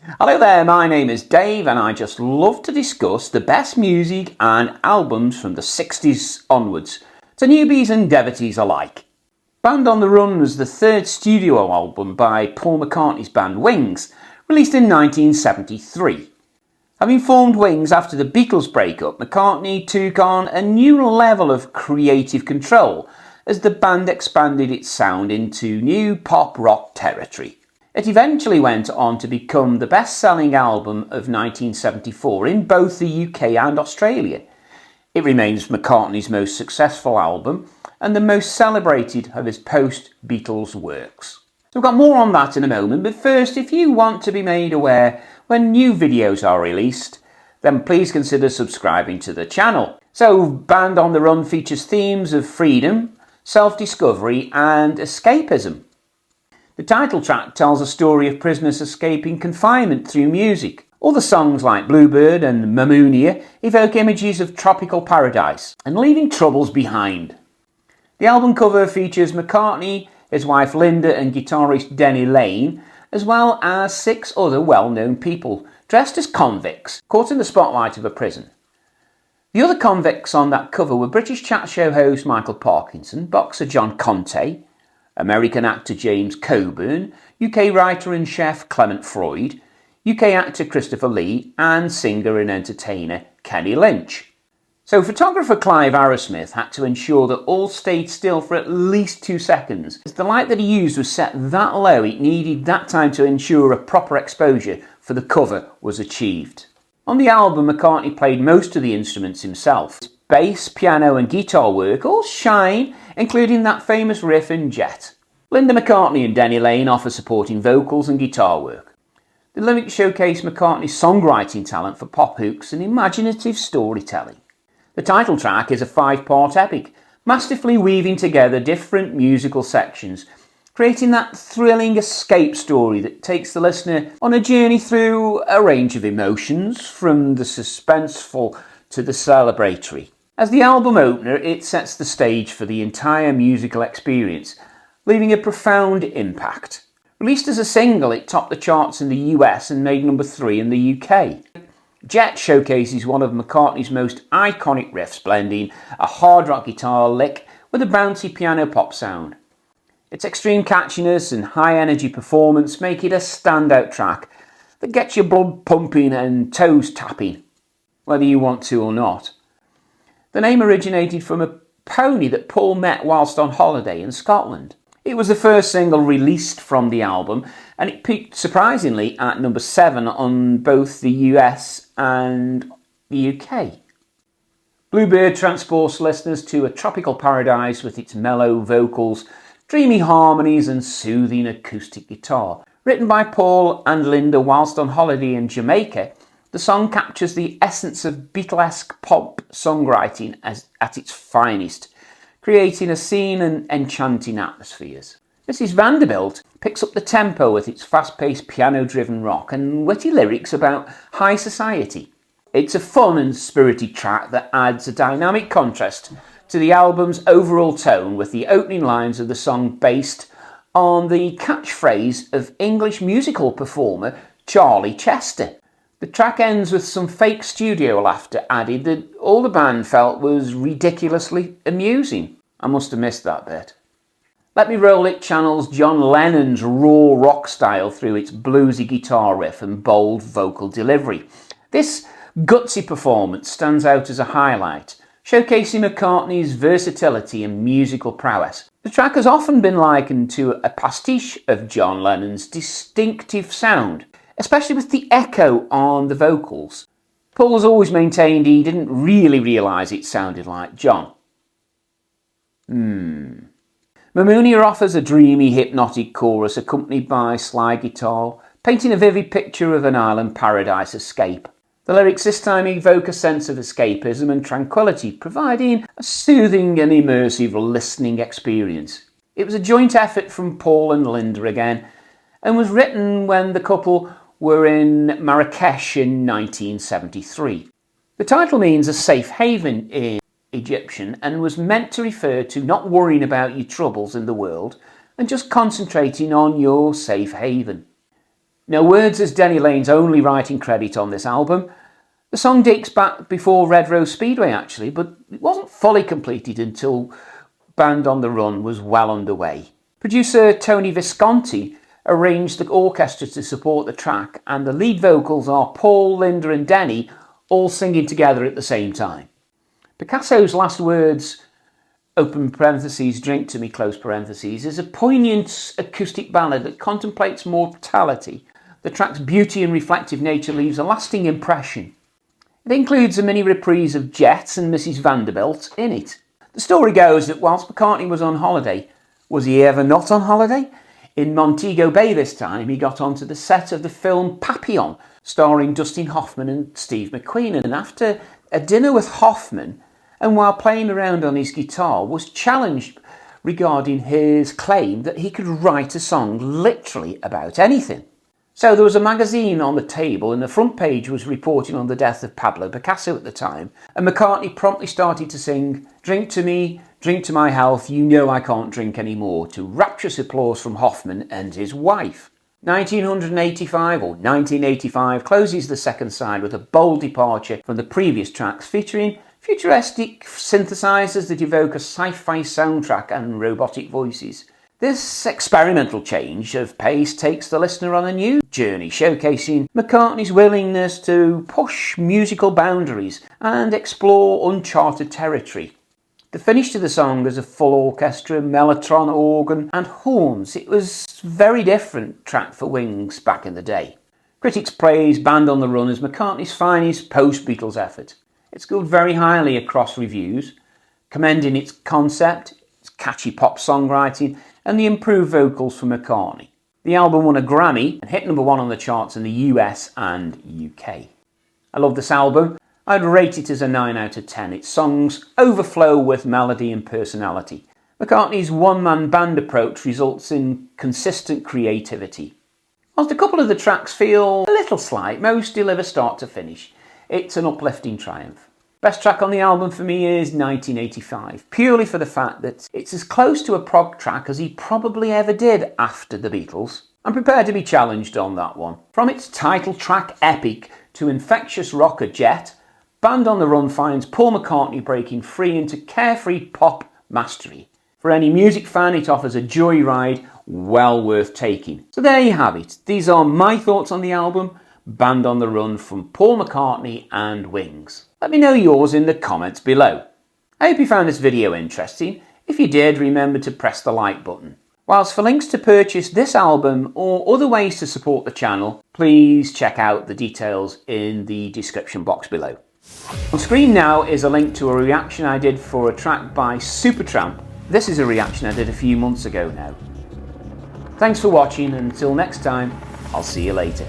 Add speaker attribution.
Speaker 1: Hello there, my name is Dave and I just love to discuss the best music and albums from the 60s onwards, to newbies and devotees alike. Band on the Run was the third studio album by Paul McCartney's band Wings, released in 1973. Having formed Wings after the Beatles breakup, McCartney took on a new level of creative control as the band expanded its sound into new pop-rock territory. It eventually went on to become the best-selling album of 1974 in both the UK and Australia. It remains McCartney's most successful album and the most celebrated of his post-Beatles works. So we've got more on that in a moment, but first, if you want to be made aware when new videos are released, then please consider subscribing to the channel. So Band on the Run features themes of freedom, self-discovery and escapism. The title track tells a story of prisoners escaping confinement through music. Other songs like Bluebird and Mamounia evoke images of tropical paradise and leaving troubles behind. The album cover features McCartney, his wife Linda and guitarist Denny Laine, as well as 6 other well-known people dressed as convicts caught in the spotlight of a prison. The other convicts on that cover were British chat show host Michael Parkinson, boxer John Conte, American actor James Coburn, UK writer and chef Clement Freud, UK actor Christopher Lee, and singer and entertainer Kenny Lynch. So photographer Clive Arrowsmith had to ensure that all stayed still for at least 2 seconds, as the light that he used was set that low it needed that time to ensure a proper exposure for the cover was achieved. On the album, McCartney played most of the instruments himself. Bass, piano and guitar work all shine, including that famous riff in Jet. Linda McCartney and Denny Laine offer supporting vocals and guitar work. The lyrics showcase McCartney's songwriting talent for pop hooks and imaginative storytelling. The title track is a 5-part epic, masterfully weaving together different musical sections, creating that thrilling escape story that takes the listener on a journey through a range of emotions, from the suspenseful to the celebratory. As the album opener, it sets the stage for the entire musical experience, leaving a profound impact. Released as a single, it topped the charts in the US and made number 3 in the UK. Jet showcases one of McCartney's most iconic riffs, blending a hard rock guitar lick with a bouncy piano pop sound. Its extreme catchiness and high energy performance make it a standout track that gets your blood pumping and toes tapping, whether you want to or not. The name originated from a pony that Paul met whilst on holiday in Scotland. It was the first single released from the album, and it peaked surprisingly at number 7 on both the US and the UK. Bluebird transports listeners to a tropical paradise with its mellow vocals, dreamy harmonies and soothing acoustic guitar. Written by Paul and Linda whilst on holiday in Jamaica, the song captures the essence of Beatlesque pop songwriting at its finest, creating a scene and enchanting atmospheres. Mrs. Vanderbilt picks up the tempo with its fast-paced piano-driven rock and witty lyrics about high society. It's a fun and spirited track that adds a dynamic contrast to the album's overall tone, with the opening lines of the song based on the catchphrase of English musical performer Charlie Chester. The track ends with some fake studio laughter added that all the band felt was ridiculously amusing. I must have missed that bit. Let Me Roll It channels John Lennon's raw rock style through its bluesy guitar riff and bold vocal delivery. This gutsy performance stands out as a highlight, showcasing McCartney's versatility and musical prowess. The track has often been likened to a pastiche of John Lennon's distinctive sound, especially with the echo on the vocals. Paul has always maintained he didn't really realise it sounded like John. Mamounia offers a dreamy, hypnotic chorus accompanied by slide guitar, painting a vivid picture of an island paradise escape. The lyrics this time evoke a sense of escapism and tranquility, providing a soothing and immersive listening experience. It was a joint effort from Paul and Linda again, and was written when the couple were in Marrakesh in 1973. The title means a safe haven in Egyptian and was meant to refer to not worrying about your troubles in the world and just concentrating on your safe haven. No Words is Denny Lane's only writing credit on this album. The song dates back before Red Rose Speedway actually, but it wasn't fully completed until Band on the Run was well underway. Producer Tony Visconti arranged the orchestra to support the track, and the lead vocals are Paul, Linda and Denny all singing together at the same time. Picasso's Last Words, open parentheses, Drink to Me, close parentheses, is a poignant acoustic ballad that contemplates mortality. The track's beauty and reflective nature leaves a lasting impression. It includes a mini reprise of Jets and Mrs. Vanderbilt in it. The story goes that whilst McCartney was on holiday, was he ever not on holiday? In Montego Bay this time, he got onto the set of the film Papillon, starring Dustin Hoffman and Steve McQueen, and after a dinner with Hoffman, and while playing around on his guitar, was challenged regarding his claim that he could write a song literally about anything. So there was a magazine on the table and the front page was reporting on the death of Pablo Picasso at the time, and McCartney promptly started to sing "Drink to Me, drink to my health, you know I can't drink anymore," to rapturous applause from Hoffman and his wife. 1985 or 1985 closes the second side with a bold departure from the previous tracks, featuring futuristic synthesizers that evoke a sci-fi soundtrack and robotic voices. This experimental change of pace takes the listener on a new journey, showcasing McCartney's willingness to push musical boundaries and explore uncharted territory. The finish to the song is a full orchestra, mellotron, organ and horns. It was a very different track for Wings back in the day. Critics praise Band on the Run as McCartney's finest post-Beatles effort. It scored very highly across reviews, commending its concept, its catchy pop songwriting and the improved vocals from McCartney. The album won a Grammy and hit #1 on the charts in the US and UK. I love this album. I'd rate it as a 9 out of 10. Its songs overflow with melody and personality. McCartney's one-man band approach results in consistent creativity. Whilst a couple of the tracks feel a little slight, most deliver start to finish. It's an uplifting triumph. Best track on the album for me is 1985, purely for the fact that it's as close to a prog track as he probably ever did after the Beatles. I'm prepared to be challenged on that one. From its title track epic to infectious rocker Jet, Band on the Run finds Paul McCartney breaking free into carefree pop mastery. For any music fan, it offers a joyride well worth taking. So there you have it. These are my thoughts on the album, Band on the Run from Paul McCartney and Wings. Let me know yours in the comments below. I hope you found this video interesting. If you did, remember to press the like button. Whilst for links to purchase this album or other ways to support the channel, please check out the details in the description box below. On screen now is a link to a reaction I did for a track by Supertramp. This is a reaction I did a few months ago now. Thanks for watching, and until next time, I'll see you later.